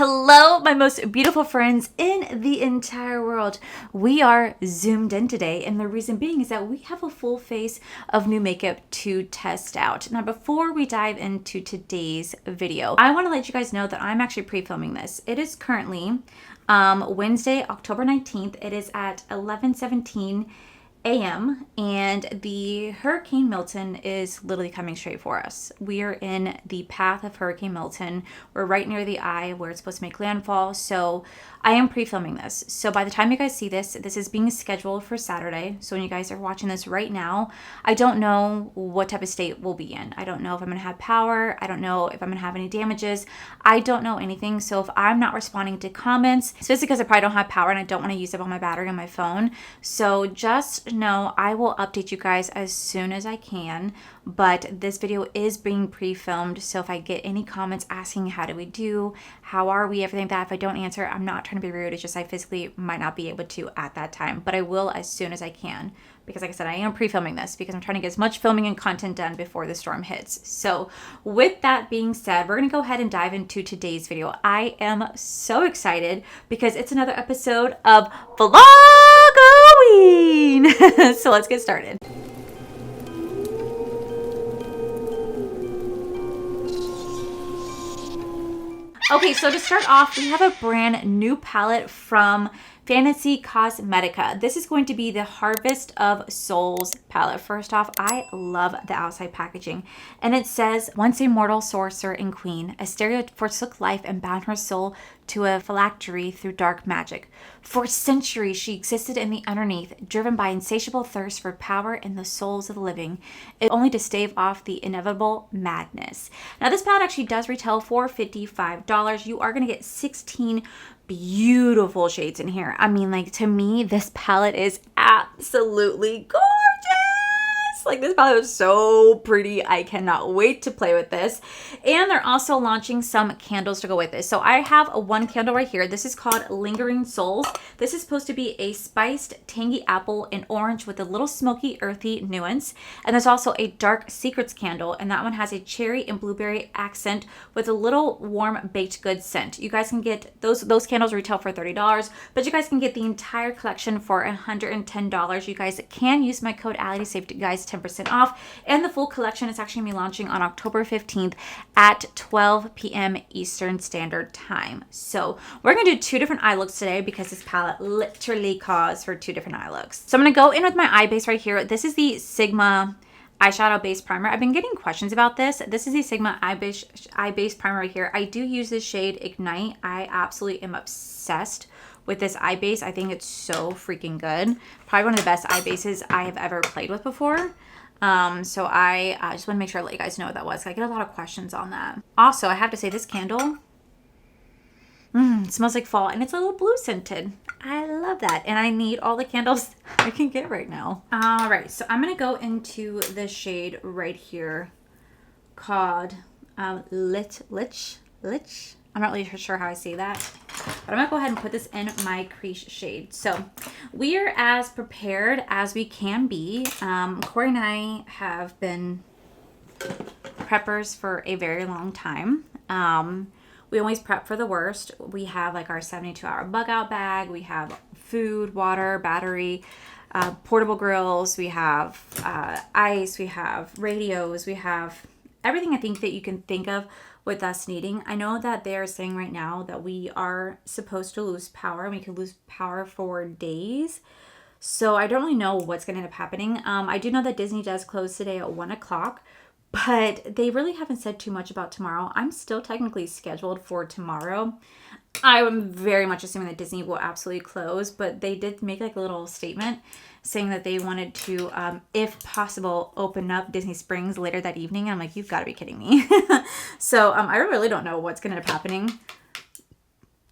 Hello, my most beautiful friends in the entire world. We are zoomed in today, and the reason being is that we have a full face of new makeup to test out. Now, before we dive into today's video, I want to let you guys know that I'm actually pre-filming this. It is currently Wednesday, October 19th. It is at 11:17 a.m. and the Hurricane Milton is literally coming straight for us. We are in the path of Hurricane Milton. We're right near the eye where it's supposed to make landfall. So I am pre-filming this. So by the time you guys see this, this is being scheduled for Saturday. So when you guys are watching this right now, I don't know what type of state we'll be in. I don't know if I'm going to have power. I don't know if I'm going to have any damages. I don't know anything. So if I'm not responding to comments, it's just because I probably don't have power and I don't want to use up all my battery on my phone. So just know I will update you guys as soon as I can, but this video is being pre-filmed, so if I get any comments asking how do we do, how are we, everything like that, if I don't answer, I'm not trying to be rude, it's just I physically might not be able to at that time, but I will as soon as I can, because like I said, I am pre-filming this because I'm trying to get as much filming and content done before the storm hits. So with that being said, we're gonna go ahead and dive into today's video. I am so excited because it's another episode of Vlogoween. So let's get started. Okay, so to start off, we have a brand new palette from Fantasy Cosmetica. This is going to be the Harvest of Souls palette. First off, I love the outside packaging. And it says, once a mortal sorcerer and queen, Asteria forsook life and bound her soul to a phylactery through dark magic. For centuries, she existed in the underneath, driven by insatiable thirst for power in the souls of the living, if only to stave off the inevitable madness. Now, this palette actually does retail for $55. You are going to get 16 beautiful shades in here. I mean, like, to me, this palette is absolutely gorgeous. Like, this palette is so pretty. I cannot wait to play with this. And they're also launching some candles to go with this. So I have one candle right here. This is called Lingering Souls. This is supposed to be a spiced tangy apple and orange with a little smoky earthy nuance. And there's also a dark secrets candle, and that one has a cherry and blueberry accent with a little warm baked goods scent. You guys can get those candles retail for $30, but you guys can get the entire collection for $110. You guys can use my code Allie to save you guys 10% off, and the full collection is actually going to be launching on October 15th at 12 p.m. Eastern Standard Time. So we're going to do two different eye looks today because this palette literally calls for two different eye looks. So I'm going to go in with my eye base right here. This is the Sigma eyeshadow base primer. I've been getting questions about this. This is the Sigma eye base primer right here. I do use this shade Ignite. I absolutely am obsessed with this eye base. I think it's so freaking good. Probably one of the best eye bases I have ever played with before. So I just want to make sure I let you guys know what that was. I get a lot of questions on that. Also, I have to say this candle, it smells like fall, and it's a little blue scented. I love that. And I need all the candles I can get right now. All right, so I'm going to go into this shade right here called Lich. I'm not really sure how I say that, but I'm going to go ahead and put this in my crease shade. So we are as prepared as we can be. Corey and I have been preppers for a very long time. We always prep for the worst. We have like our 72-hour bug out bag. We have food, water, battery, portable grills. We have ice. We have radios. We have everything I think that you can think of with us needing. I know that they are saying right now that we are supposed to lose power, and we could lose power for days. So I don't really know what's going to end up happening. I do know that Disney does close today at 1 o'clock, but they really haven't said too much about tomorrow. I'm still technically scheduled for tomorrow. I'm very much assuming that Disney will absolutely close, but they did make like a little statement saying that they wanted to, if possible, open up Disney Springs later that evening. And I'm like, you've got to be kidding me. So I really don't know what's going to end up happening.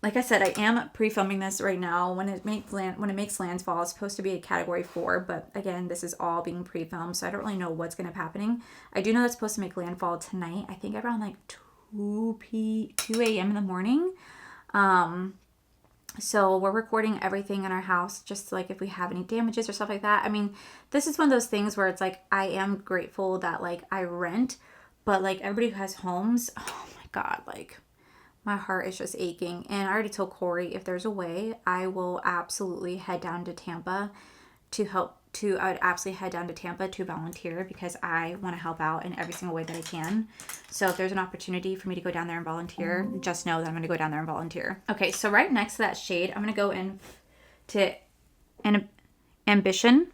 Like I said, I am pre-filming this right now. When it makes landfall, it's supposed to be a category 4, but again, this is all being pre-filmed, so I don't really know what's going to be happening. I do know it's supposed to make landfall tonight. I think around like 2 a.m. in the morning. So we're recording everything in our house, just like if we have any damages or stuff like that. I mean, this is one of those things where it's like, I am grateful that like I rent, but like everybody who has homes, oh my God, like My heart is just aching. And I already told Corey if there's a way, I will absolutely head down to Tampa to help. I would absolutely head down to Tampa to volunteer because I want to help out in every single way that I can. So if there's an opportunity for me to go down there and volunteer, just know that I'm going to go down there and volunteer. Okay, so right next to that shade, I'm going to go in to Ambition.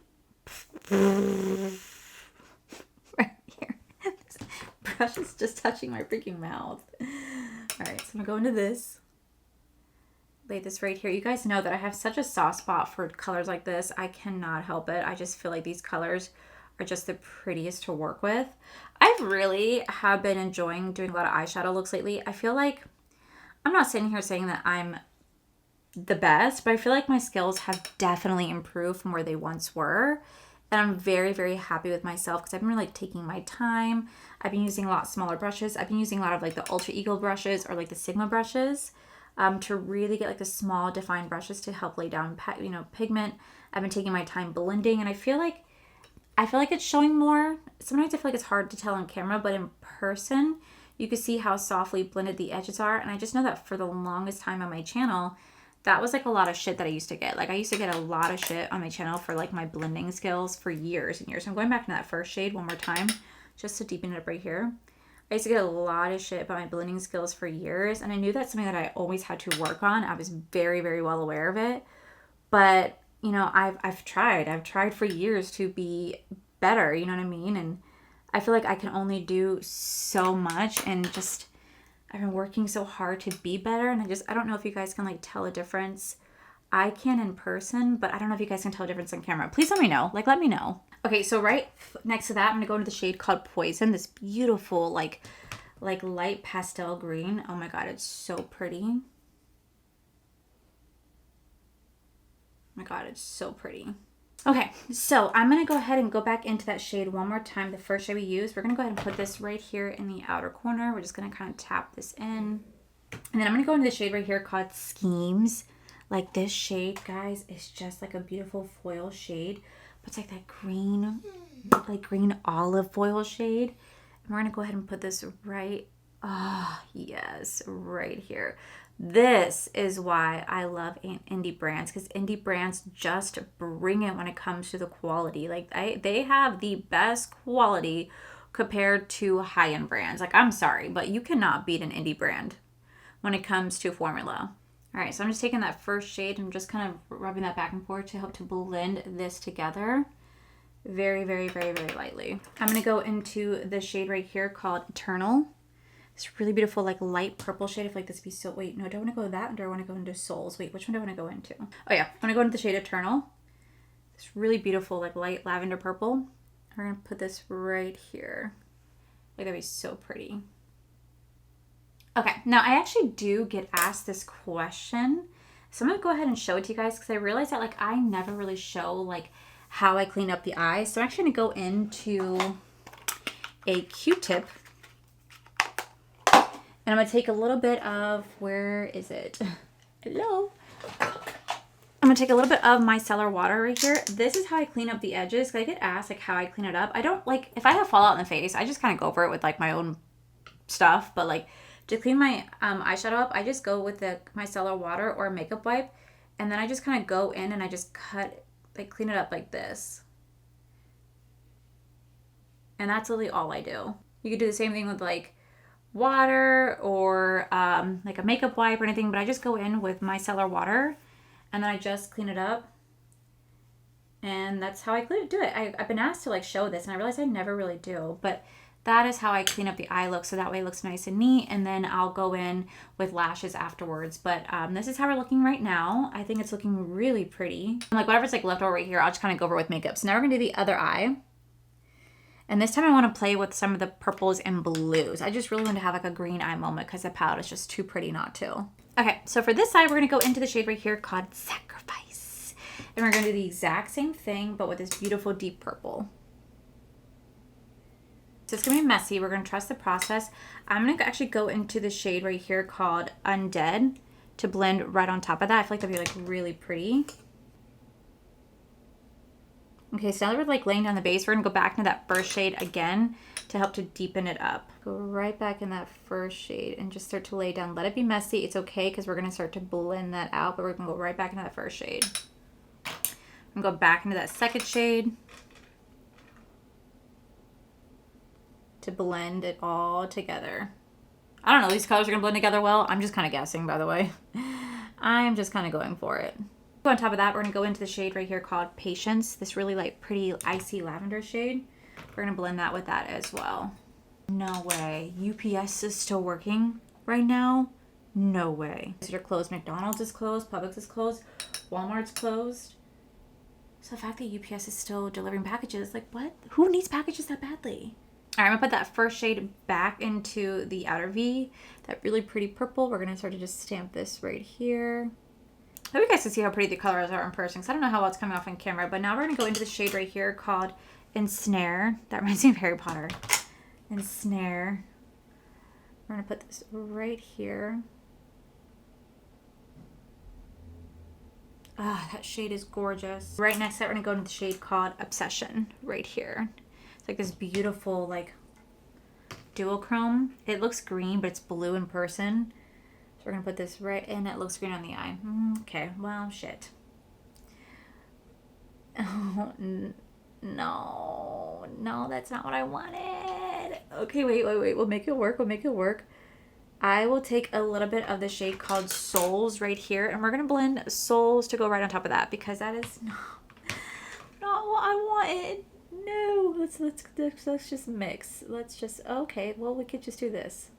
Right here. This brush is just touching my freaking mouth. All right, so I'm going to go into this. Lay this right here. You guys know that I have such a soft spot for colors like this. I cannot help it. I just feel like these colors are just the prettiest to work with. I really have been enjoying doing a lot of eyeshadow looks lately. I feel like, I'm not sitting here saying that I'm the best, but I feel like my skills have definitely improved from where they once were. And I'm very, very happy with myself because I've been really like taking my time. I've been using a lot smaller brushes. I've been using a lot of like the Ultra Eagle brushes or like the Sigma brushes. To really get like the small defined brushes to help lay down, pigment. I've been taking my time blending, and I feel like it's showing more. Sometimes I feel like it's hard to tell on camera, but in person, you can see how softly blended the edges are. And I just know that for the longest time on my channel, that was like a lot of shit that I used to get. Like I used to get a lot of shit on my channel for like my blending skills for years and years. So I'm going back into that first shade one more time, just to deepen it up right here. I used to get a lot of shit about my blending skills for years, and I knew that's something that I always had to work on. I was very, very well aware of it. But, I've tried for years to be better, you know what I mean? And I feel like I can only do so much, and just I've been working so hard to be better, and I don't know if you guys can like tell a difference. I can in person, but I don't know if you guys can tell a difference on camera. Please let me know. Let me know. Okay, so right next to that, I'm going to go into the shade called Poison. This beautiful, like light pastel green. Oh my God, it's so pretty. Oh my God, it's so pretty. Okay, so I'm going to go ahead and go back into that shade one more time. The first shade we used. We're going to go ahead and put this right here in the outer corner. We're just going to kind of tap this in. And then I'm going to go into the shade right here called Schemes. Like this shade, guys, is just like a beautiful foil shade. But it's like that green, green olive foil shade. And we're going to go ahead and put this right, yes, right here. This is why I love indie brands, because indie brands just bring it when it comes to the quality. Like they have the best quality compared to high-end brands. Like I'm sorry, but you cannot beat an indie brand when it comes to formula. All right, so I'm just taking that first shade and just kind of rubbing that back and forth to help to blend this together very, very, very, very lightly. I'm going to go into the shade right here called Eternal. This really beautiful, like light purple shade. I feel like this would be so, wait, no, do I want to go with that? Or do I want to go into Souls? Wait, which one do I want to go into? Oh yeah, I'm going to go into the shade Eternal. This really beautiful, like light lavender purple. We're going to put this right here. Like that'd be so pretty. Okay, now I actually do get asked this question. So I'm going to go ahead and show it to you guys because I realized that like I never really show like how I clean up the eyes. So I'm actually going to go into a Q-tip. And I'm going to take a little bit of, where is it? Hello? I'm going to take a little bit of micellar water right here. This is how I clean up the edges. Because I get asked like how I clean it up. I don't like, if I have fallout in the face, I just kind of go over it with like my own stuff. But like to clean my eyeshadow up, I just go with the micellar water or a makeup wipe. And then I just kind of go in and I just cut, like clean it up like this. And that's really all I do. You could do the same thing with like water or like a makeup wipe or anything, but I just go in with micellar water and then I just clean it up. And that's how I do it. I've been asked to like show this and I realized I never really do, but that is how I clean up the eye look, so that way it looks nice and neat, and then I'll go in with lashes afterwards. But this is how we're looking right now. I think it's looking really pretty. And like whatever's like left over right here, I'll just kind of go over with makeup. So now we're gonna do the other eye. And this time I want to play with some of the purples and blues. I just really want to have like a green eye moment because the palette is just too pretty not to. Okay, so for this side, we're going to go into the shade right here called Sacrifice. And we're going to do the exact same thing, but with this beautiful deep purple. So it's going to be messy. We're going to trust the process. I'm going to actually go into the shade right here called Undead to blend right on top of that. I feel like that'd be like really pretty. Okay, so now that we're like laying down the base, we're gonna go back into that first shade again to help to deepen it up. Go right back in that first shade and just start to lay down. Let it be messy. It's okay because we're gonna start to blend that out, but we're gonna go right back into that first shade. And go back into that second shade to blend it all together. I don't know, these colors are gonna blend together well. I'm just kind of guessing, by the way. I'm just kind of going for it. On top of that, we're gonna go into the shade right here called Patience. This really like pretty icy lavender shade. We're gonna blend that with that as well. No way. UPS is still working right now? No way. These are closed. McDonald's is closed. Publix is closed. Walmart's closed. So the fact that UPS is still delivering packages, like what? Who needs packages that badly? All right, I'm gonna put that first shade back into the outer V. That really pretty purple. We're gonna start to just stamp this right here. I hope you guys can see how pretty the colors are in person, because I don't know how well it's coming off on camera. But now we're going to go into the shade right here called Ensnare. That reminds me of Harry Potter. Ensnare. We're going to put this right here. Ah, that shade is gorgeous. Right next to that, we're going to go into the shade called Obsession right here. It's like this beautiful, like, duochrome. It looks green, but it's blue in person. So we're going to put this right in. It looks green on the eye. Okay, well, shit. Oh, no. No, that's not what I wanted. Okay, wait. We'll make it work. I will take a little bit of the shade called Souls right here. And we're going to blend Souls to go right on top of that. Because that is not what I wanted. No. Let's just mix. Okay, well, we could just do this.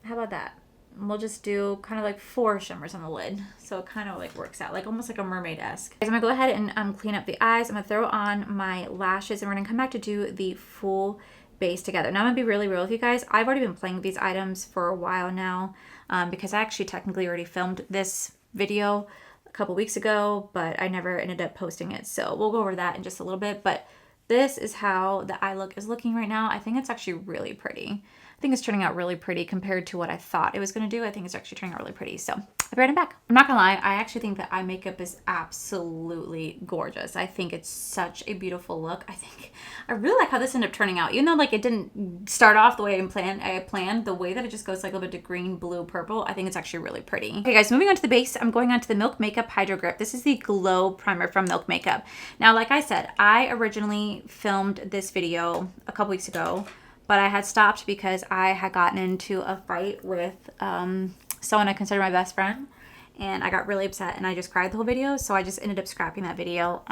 How about that? We'll just do kind of like 4 shimmers on the lid. So it kind of like works out, like almost like a mermaid-esque. I'm gonna go ahead and clean up the eyes. I'm gonna throw on my lashes and we're gonna come back to do the full base together. Now I'm gonna be really real with you guys. I've already been playing with these items for a while now because I actually technically already filmed this video a couple weeks ago, but I never ended up posting it. So we'll go over that in just a little bit. But this is how the eye look is looking right now. I think it's actually really pretty. I think it's turning out really pretty compared to what I thought it was going to do. I think it's actually turning out really pretty. So I'll be right back. I'm not going to lie. I actually think that eye makeup is absolutely gorgeous. I think it's such a beautiful look. I really like how this ended up turning out. Even though like it didn't start off the way I planned, the way that it just goes like a little bit to green, blue, purple, I think it's actually really pretty. Okay guys, moving on to the base, I'm going on to the Milk Makeup Hydro Grip. This is the Glow Primer from Milk Makeup. Now, like I said, I originally filmed this video a couple weeks ago, but I had stopped because I had gotten into a fight with someone I consider my best friend. And I got really upset and I just cried the whole video. So I just ended up scrapping that video.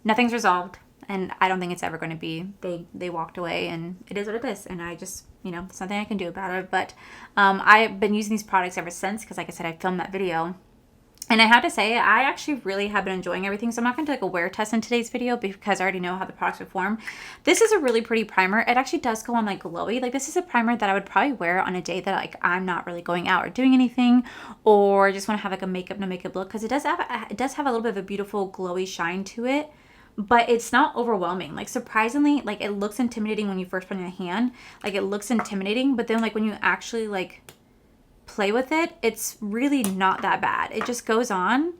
Nothing's resolved. And I don't think it's ever going to be. They walked away and it is what it is. And I just, there's nothing I can do about it. But I've been using these products ever since because like I said, I filmed that video. And I have to say, I actually really have been enjoying everything. So I'm not going to do like a wear test in today's video because I already know how the products perform. This is a really pretty primer. It actually does go on like glowy. Like this is a primer that I would probably wear on a day that like I'm not really going out or doing anything, or just want to have like a makeup, no makeup look, because it does have a little bit of a beautiful glowy shine to it. But it's not overwhelming. Like surprisingly, like it looks intimidating when you first put it in your hand. Like it looks intimidating, but then like when you actually like play with it, it's really not that bad. It just goes on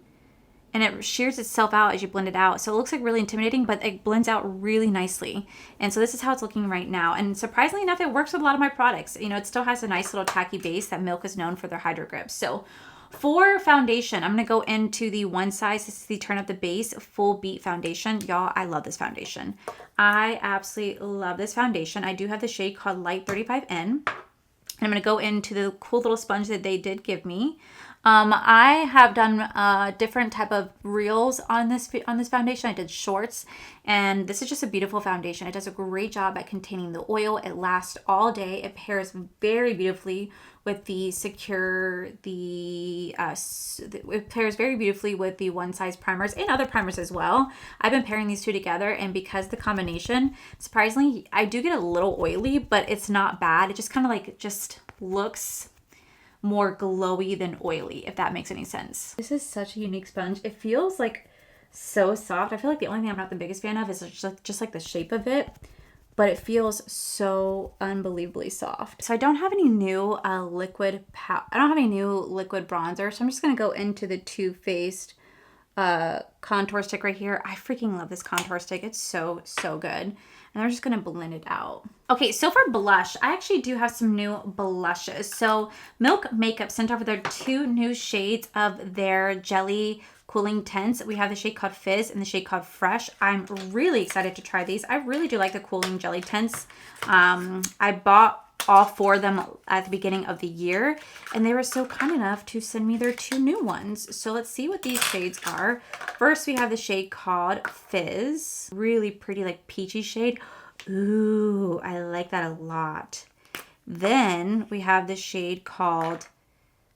and it shears itself out as you blend it out. So it looks like really intimidating, but it blends out really nicely. And so this is how it's looking right now. And surprisingly enough, it works with a lot of my products. It still has a nice little tacky base that Milk is known for their Hydro Grip. So for foundation, I'm going to go into the One Size. This is the Turn Up the Base Full Beat Foundation. Y'all, I love this foundation. I absolutely love this foundation. I do have the shade called Light 35N. I'm going to go into the cool little sponge that they did give me. I have done different type of reels on this foundation. I did shorts, and this is just a beautiful foundation. It does a great job at containing the oil. It lasts all day. It pairs very beautifully with the it pairs very beautifully with the One Size primers and other primers as well. I've been pairing these two together, and because the combination, surprisingly, I do get a little oily, but it's not bad. It just kind of like just looks more glowy than oily, if that makes any sense. This is such a unique sponge. It feels like so soft. I feel like the only thing I'm not the biggest fan of is just like the shape of it, but it feels so unbelievably soft. So I don't have any new liquid bronzer, so I'm just gonna go into the Too Faced contour stick right here. I freaking love this contour stick. It's so, so good. And I'm just going to blend it out. Okay, so for blush, I actually do have some new blushes. So Milk Makeup sent over their 2 new shades of their jelly cooling tints. We have the shade called Fizz and the shade called Fresh. I'm really excited to try these. I really do like the cooling jelly tints. I bought all 4 of them at the beginning of the year, and they were so kind enough to send me their 2 new ones. So let's see what these shades are. First, we have the shade called Fizz. Really pretty, like peachy shade. Ooh, I like that a lot. Then we have the shade called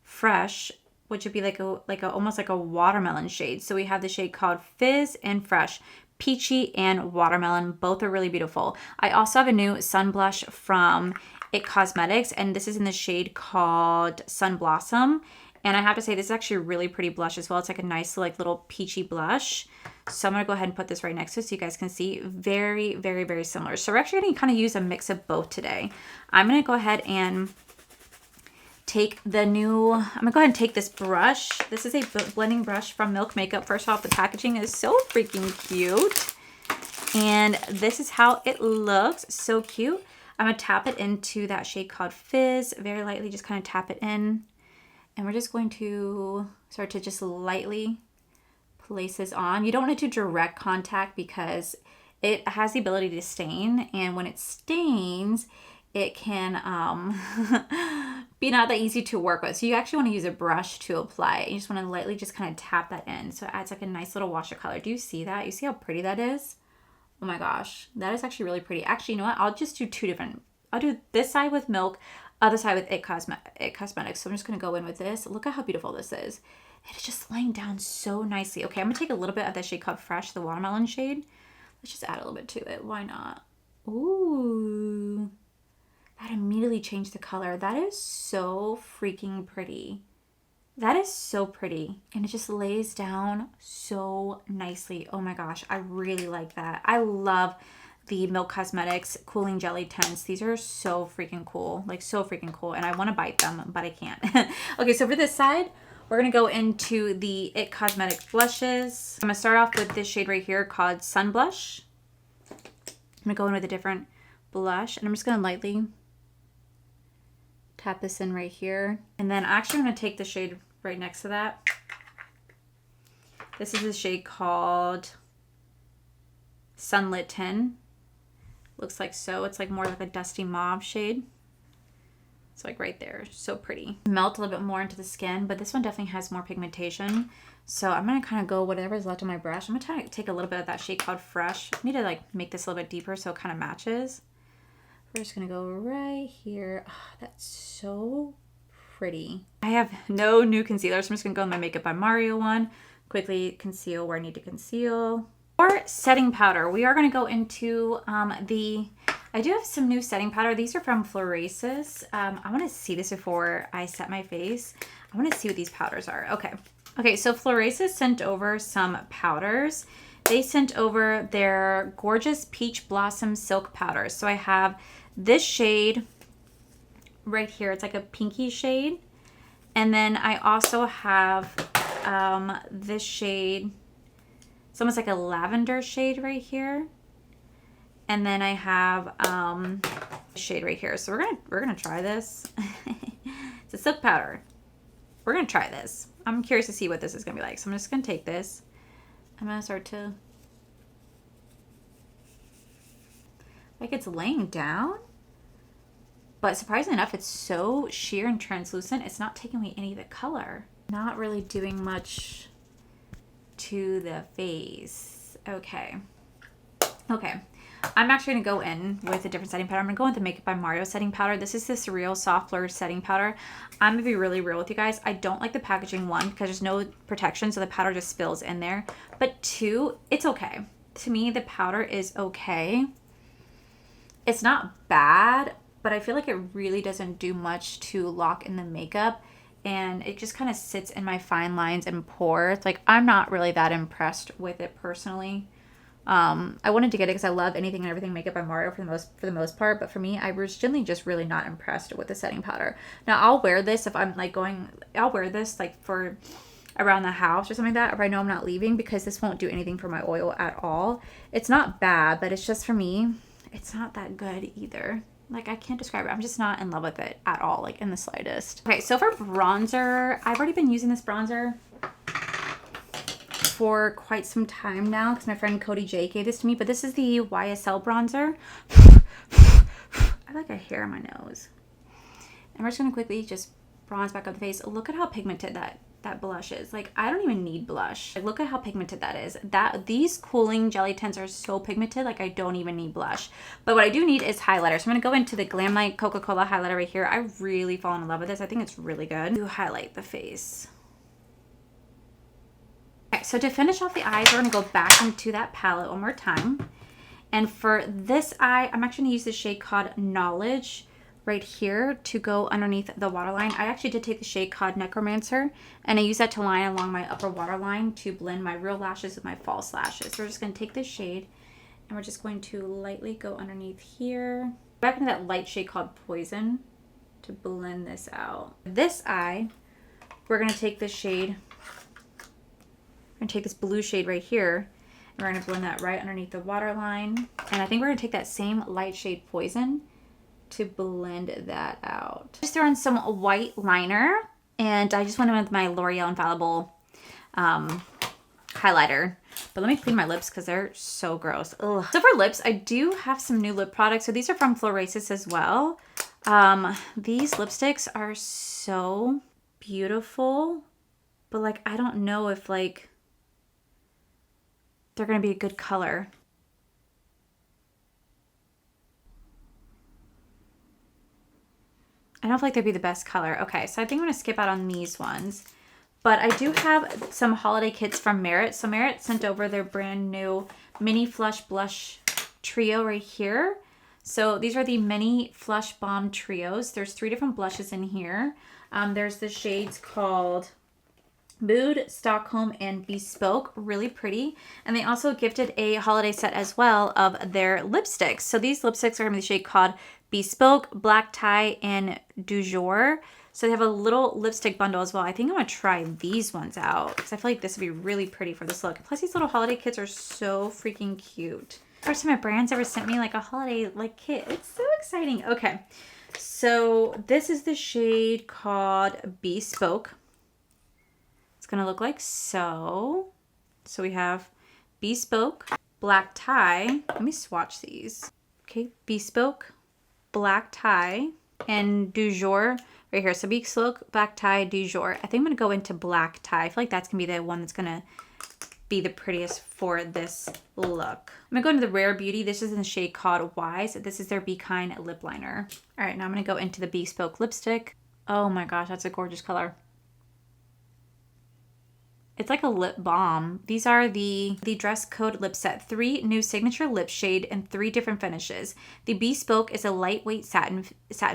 Fresh, which would be like a almost like a watermelon shade. So we have the shade called Fizz and Fresh. Peachy and watermelon, both are really beautiful. I also have a new sun blush from It Cosmetics, and this is in the shade called Sun Blossom. And I have to say, this is actually a really pretty blush as well. It's like a nice like little peachy blush. So I'm going to go ahead and put this right next to it so you guys can see. Very, very, very similar. So we're actually going to kind of use a mix of both today. I'm going to go ahead and take this brush. This is a blending brush from Milk Makeup. First off, the packaging is so freaking cute. And this is how it looks. So cute. I'm going to tap it into that shade called Fizz. Very lightly, just kind of tap it in. And we're just going to start to just lightly place this on. You don't want to do direct contact because it has the ability to stain. And when it stains, it can be not that easy to work with. So you actually want to use a brush to apply it. You just want to lightly just kind of tap that in. So it adds like a nice little wash of color. Do you see that? You see how pretty that is? Oh my gosh, that is actually really pretty. Actually, you know what? I'll just do 2 different. I'll do this side with Milk, other side with It Cosmetics. So I'm just going to go in with this. Look at how beautiful this is. It's just laying down so nicely. Okay, I'm going to take a little bit of that shade called Fresh, the watermelon shade. Let's just add a little bit to it. Why not? Ooh. That immediately changed the color. That is so freaking pretty. That is so pretty. And it just lays down so nicely. Oh my gosh, I really like that. I love the Milk Cosmetics Cooling Jelly Tints. These are so freaking cool. Like so freaking cool. And I want to bite them, but I can't. Okay, so for this side, we're going to go into the It Cosmetics blushes. I'm going to start off with this shade right here called Sun Blush. I'm going to go in with a different blush. And I'm just going to lightly tap this in right here. And then actually I'm going to take the shade right next to that. This is a shade called Sunlit 10. Looks like so. It's like more like a dusty mauve shade. It's like right there. So pretty. Melt a little bit more into the skin, but this one definitely has more pigmentation. So I'm going to kind of go whatever's left on my brush. I'm going to try to take a little bit of that shade called Fresh. I need to like make this a little bit deeper so it kind of matches. We're just going to go right here. Oh, that's so pretty. I have no new concealer, so I'm just going to go in my Makeup by Mario one. Quickly conceal where I need to conceal. For setting powder, we are going to go into I do have some new setting powder. These are from Florasis. I want to see this before I set my face. I want to see what these powders are. Okay, so Florasis sent over some powders. They sent over their gorgeous Peach Blossom Silk Powders. So I have this shade right here. It's like a pinky shade. And then I also have this shade. It's almost like a lavender shade right here. And then I have shade right here. So we're gonna try this. It's a silk powder. We're gonna try this. I'm curious to see what this is gonna be like. So I'm just gonna take this. I'm gonna start to like it's laying down. But surprisingly enough, it's so sheer and translucent. It's not taking away any of the color. Not really doing much to the face. Okay. I'm actually going to go in with a different setting powder. I'm going to go with the Makeup by Mario setting powder. This is the Surreal Soft Blur setting powder. I'm going to be really real with you guys. I don't like the packaging, one, because there's no protection, so the powder just spills in there. But two, it's okay. To me, the powder is okay. It's not bad, but I feel like it really doesn't do much to lock in the makeup. And it just kind of sits in my fine lines and pores. Like, I'm not really that impressed with it personally. I wanted to get it because I love anything and everything Makeup by Mario for the most part, but for me, I was generally just really not impressed with the setting powder. Now, I'll wear this if I'm like I'll wear this like for around the house or something like that, if I know I'm not leaving, because this won't do anything for my oil at all. It's not bad, but it's just, for me, it's not that good either. Like, I can't describe it. I'm just not in love with it at all, like in the slightest. Okay, so for bronzer, I've already been using this bronzer for quite some time now because my friend Cody J gave this to me, but this is the YSL bronzer. I have like a hair on my nose. And we're just gonna quickly just bronze back up the face. Look at how pigmented that blush is. Like, I don't even need blush. Like, look at how pigmented that is. These cooling jelly tints are so pigmented, like I don't even need blush. But what I do need is highlighter. So I'm gonna go into the Glam Light Coca-Cola highlighter right here. I really fallen in love with this. I think it's really good to highlight the face. Okay, so to finish off the eyes, we're gonna go back into that palette one more time. And for this eye, I'm actually gonna use the shade called Knowledge right here to go underneath the waterline. I actually did take the shade called Necromancer, and I use that to line along my upper waterline to blend my real lashes with my false lashes. So we're just gonna take this shade and we're just going to lightly go underneath here. Back into that light shade called Poison to blend this out. This eye, we're gonna take this shade, we're gonna take this blue shade right here, and we're gonna blend that right underneath the waterline. And I think we're gonna take that same light shade Poison to blend that out. Just throw in some white liner, and I just went in with my L'Oreal Infallible highlighter. But let me clean my lips because they're so gross. Ugh. So for lips, I do have some new lip products. So these are from Florasis as well. These lipsticks are so beautiful, but like, I don't know if like they're gonna be a good color. I don't feel like they'd be the best color. Okay, so I think I'm gonna skip out on these ones. But I do have some holiday kits from Merit. So Merit sent over their brand new Mini Flush Blush Trio right here. So these are the Mini Flush Bomb Trios. There's 3 different blushes in here. There's the shades called Mood, Stockholm, and Bespoke. Really pretty. And they also gifted a holiday set as well of their lipsticks. So these lipsticks are gonna be the shade called Bespoke, Black Tie, and Du Jour. So they have a little lipstick bundle as well. I think I'm gonna try these ones out because I feel like this would be really pretty for this look. Plus these little holiday kits are so freaking cute. First time a brand's ever sent me like a holiday like kit. It's so exciting. Okay, so this is the shade called Bespoke. It's gonna look like so. So we have Bespoke, Black Tie. Let me swatch these. Okay, Bespoke, Black Tie, and Du Jour right here. So Bespoke, Black Tie, Du Jour. I think I'm gonna go into Black Tie. I feel like that's gonna be the one that's gonna be the prettiest for this look. I'm gonna go into the Rare Beauty. This is in the shade called Wise. This is their Be Kind lip liner. All right, now I'm gonna go into the Bespoke lipstick. Oh my gosh, that's a gorgeous color. It's like a lip balm. These are the Dress Code lip set. 3 new signature lip shade and 3 different finishes. The Bespoke is a lightweight satin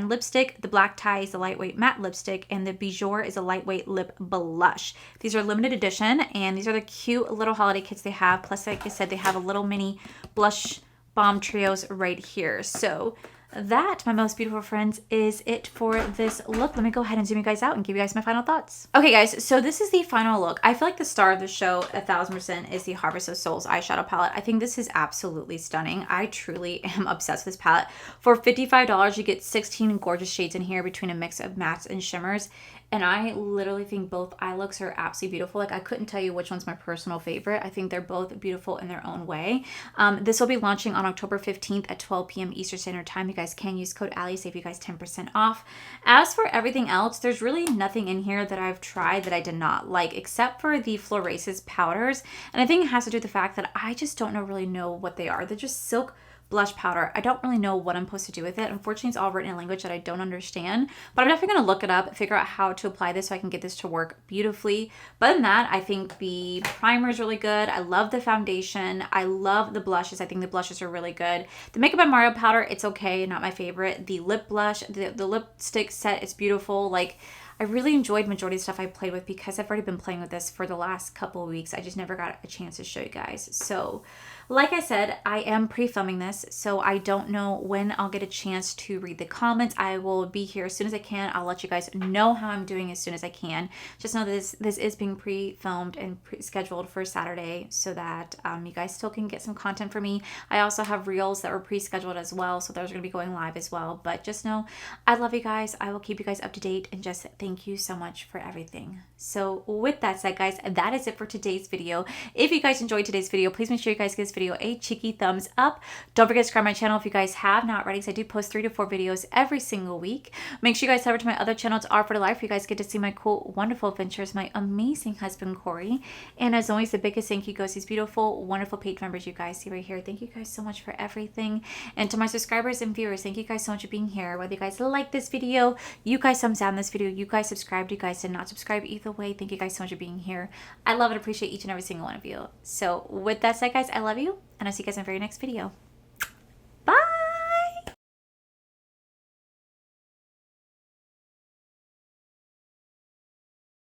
lipstick. The Black Tie is a lightweight matte lipstick. And the Bijou is a lightweight lip blush. These are limited edition, and these are the cute little holiday kits they have. Plus, like I said, they have a little mini blush bomb trios right here. So that, my most beautiful friends, is it for this look. Let me go ahead and zoom you guys out and give you guys my final thoughts. Okay, guys, so this is the final look. I feel like the star of the show, 1000%, is the Harvest of Souls eyeshadow palette. I think this is absolutely stunning. I truly am obsessed with this palette. For $55, you get 16 gorgeous shades in here between a mix of mattes and shimmers. And I literally think both eye looks are absolutely beautiful. Like, I couldn't tell you which one's my personal favorite. I think they're both beautiful in their own way. This will be launching on October 15th at 12 p.m. Eastern Standard Time. You guys can use code Allie, save you guys 10% off. As for everything else, there's really nothing in here that I've tried that I did not like, except for the Florasis powders. And I think it has to do with the fact that I just don't really know what they are. They're just silk blush powder. I don't really know what I'm supposed to do with it. Unfortunately, it's all written in a language that I don't understand, but I'm definitely going to look it up, figure out how to apply this so I can get this to work beautifully. But other than that, I think the primer is really good. I love the foundation. I love the blushes. I think the blushes are really good. The Makeup by Mario powder, it's okay, not my favorite. The lip blush, the lipstick set is beautiful. Like, I really enjoyed majority of the stuff I played with because I've already been playing with this for the last couple of weeks. I just never got a chance to show you guys. So Like I said, I am pre-filming this, so I don't know when I'll get a chance to read the comments. I will be here as soon as I can. I'll let you guys know how I'm doing as soon as I can. Just know this is being pre-filmed and scheduled for Saturday so that you guys still can get some content from me. I also have reels that were pre-scheduled as well, so those are going to be going live as well. But just know I love you guys. I will keep you guys up to date, and just thank you so much for everything. So with that said, guys, that is it for today's video. If you guys enjoyed today's video, please make sure you guys give this video a cheeky thumbs up. Don't forget to subscribe to my channel if you guys have not already, because I do post 3 to 4 videos every single week. Make sure you guys head over to my other channel, It's Art for Life, where you guys get to see my cool, wonderful adventures, my amazing husband, Corey. And as always, the biggest thank you goes to these beautiful, wonderful page members you guys see right here. Thank you guys so much for everything. And to my subscribers and viewers, thank you guys so much for being here. Whether you guys like this video, you guys thumbs down this video, you guys subscribed, you guys did not subscribe, either way, thank you guys so much for being here. I love and appreciate each and every single one of you. So with that said, guys, I love you, and I'll see you guys in the very next video.